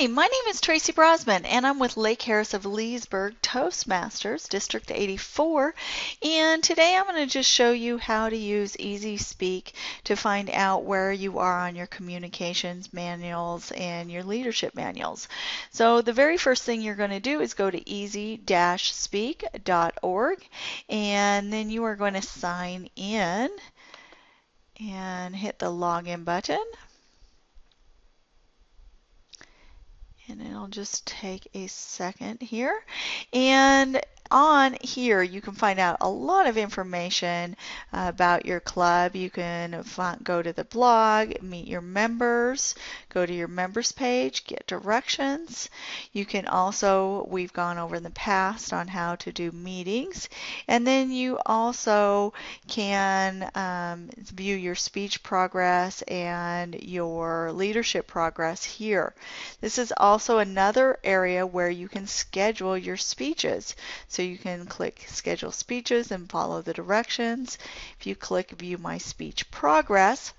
Hi, my name is Tracy Brosman, and I'm with Lake Harris of Leesburg Toastmasters, District 84. And today I'm going to just show you how to use Easy Speak to find out where you are on your communications manuals and your leadership manuals. So the very first thing you're going to do is go to easy-speak.org, and then you are going to sign in and hit the login button. And it'll just take a second here. And on here, you can find out a lot of information about your club. You can go to the blog, meet your members, go to your members page, get directions. You can also, we've gone over in the past on how to do meetings. And then you also can view your speech progress and your leadership progress here. This is also another area where you can schedule your speeches. So you can click Schedule Speeches and follow the directions. If you click View My Speech Progress,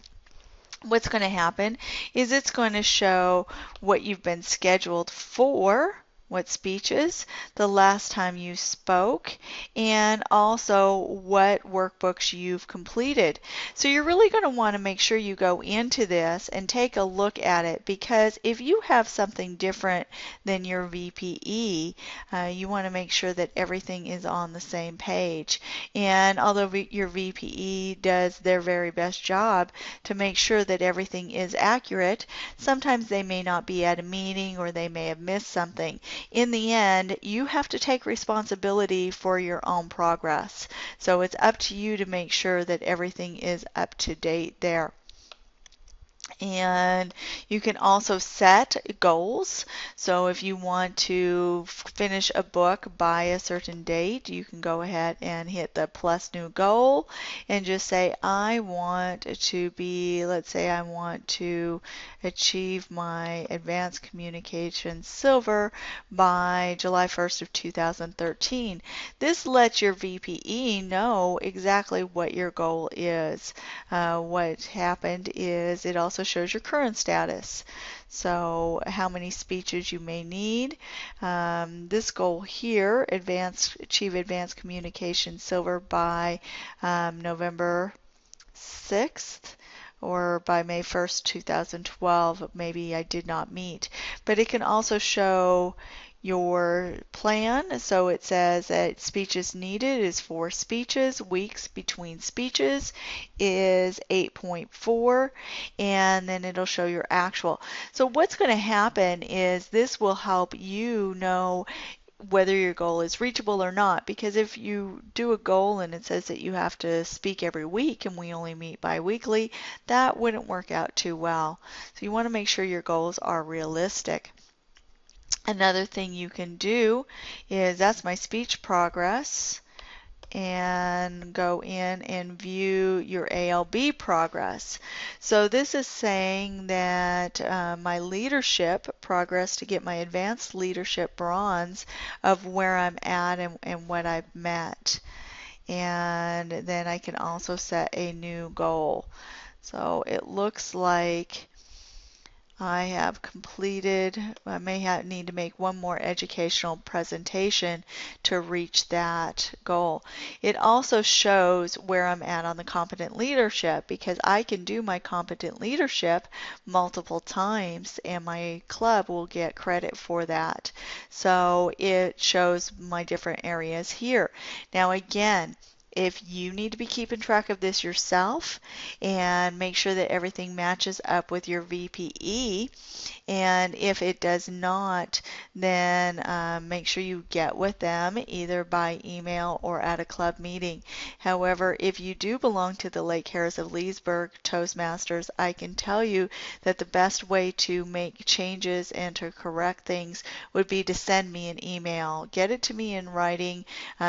what's going to happen is it's going to show what you've been scheduled for, what speeches, the last time you spoke, and also what workbooks you've completed. So you're really going to want to make sure you go into this and take a look at it, because if you have something different than your VPE, you want to make sure that everything is on the same page. And although your VPE does their very best job to make sure that everything is accurate, sometimes they may not be at a meeting or they may have missed something. In the end, you have to take responsibility for your own progress. So it's up to you to make sure that everything is up to date there. And you can also set goals. So if you want to finish a book by a certain date, you can go ahead and hit the plus new goal and just say, I want to be, let's say I want to achieve my advanced communication silver by July 1st of 2013. This lets your VPE know exactly what your goal is. What happened is it also shows your current status. So how many speeches you may need. This goal here, achieve advanced communication silver by November 6th or by May 1st, 2012, maybe I did not meet. But it can also show your plan. So it says that speeches needed is 4 speeches, weeks between speeches is 8.4, and then it'll show your actual. So what's going to happen is this will help you know whether your goal is reachable or not, because if you do a goal and it says that you have to speak every week and we only meet bi-weekly, that wouldn't work out too well. So you want to make sure your goals are realistic. Another thing you can do is, that's my speech progress, and go in and view your ALB progress. So this is saying that my leadership progress to get my advanced leadership bronze of where I'm at and what I've met. And then I can also set a new goal. So it looks like I have completed, I may need to make one more educational presentation to reach that goal. It also shows where I'm at on the competent leadership, because I can do my competent leadership multiple times and my club will get credit for that. So it shows my different areas here. Now again, if you need to be keeping track of this yourself and make sure that everything matches up with your VPE, and if it does not, then make sure you get with them either by email or at a club meeting. However, if you do belong to the Lake Harris of Leesburg Toastmasters, I can tell you that the best way to make changes and to correct things would be to send me an email. Get it to me in writing,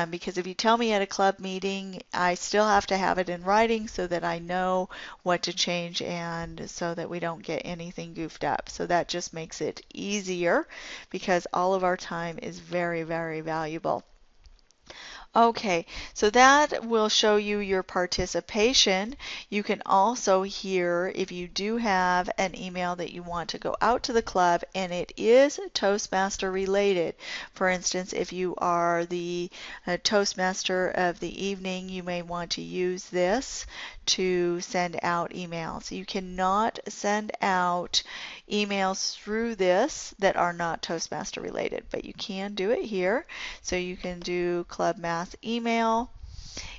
because if you tell me at a club meeting, I still have to have it in writing so that I know what to change and so that we don't get anything goofed up. So that just makes it easier, because all of our time is very, very valuable. Okay, so that will show you your participation. You can also here, if you do have an email that you want to go out to the club and it is Toastmaster related. For instance, if you are the Toastmaster of the evening, you may want to use this to send out emails. You cannot send out emails through this that are not Toastmaster related, but you can do it here. So you can do Club Mass email,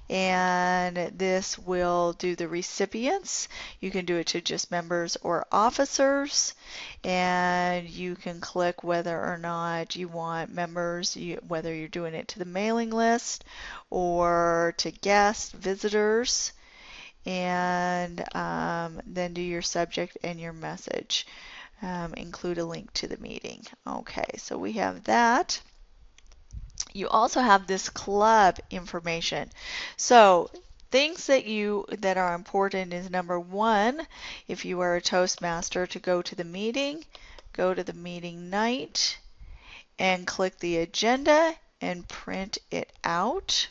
and this will do the recipients. You can do it to just members or officers, and you can click whether or not you want members, whether you're doing it to the mailing list or to guests, visitors, and then do your subject and your message. Include a link to the meeting. Okay, so we have that. You also have this club information. So things that are important is number one, if you are a Toastmaster, to go to the meeting, go to the meeting night and click the agenda and print it out.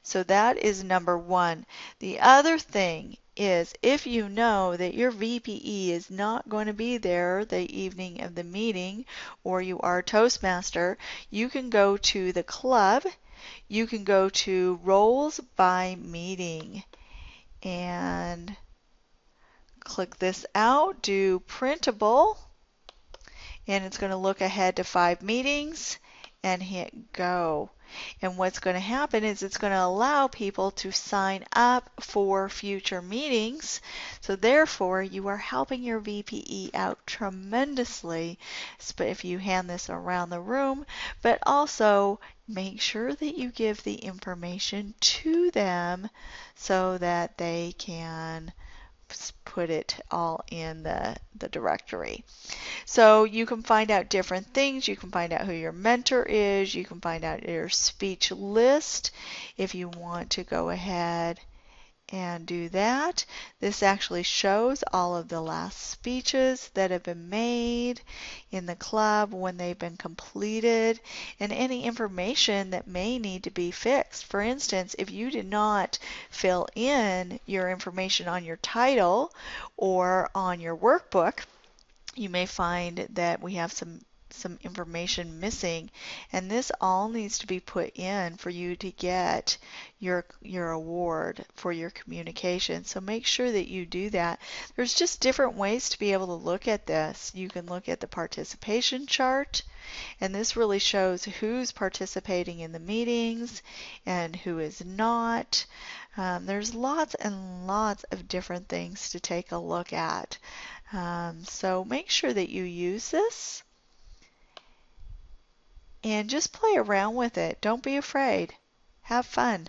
So that is number one. The other thing is, if you know that your VPE is not going to be there the evening of the meeting, or you are a Toastmaster, you can go to the club, you can go to roles by meeting and click this out, do printable, and it's going to look ahead to 5 meetings and hit go. And what's going to happen is it's going to allow people to sign up for future meetings. So therefore, you are helping your VPE out tremendously if you hand this around the room, but also make sure that you give the information to them so that they can put it all in the directory. So you can find out different things. You can find out who your mentor is. You can find out your speech list if you want to go ahead and do that. This actually shows all of the last speeches that have been made in the club when they've been completed and any information that may need to be fixed. For instance, if you did not fill in your information on your title or on your workbook, you may find that we have some information missing, and this all needs to be put in for you to get your award for your communication. So make sure that you do that. There's just different ways to be able to look at this. You can look at the participation chart, and this really shows who's participating in the meetings and who is not. There's lots and lots of different things to take a look at. So make sure that you use this and just play around with it. Don't be afraid. Have fun.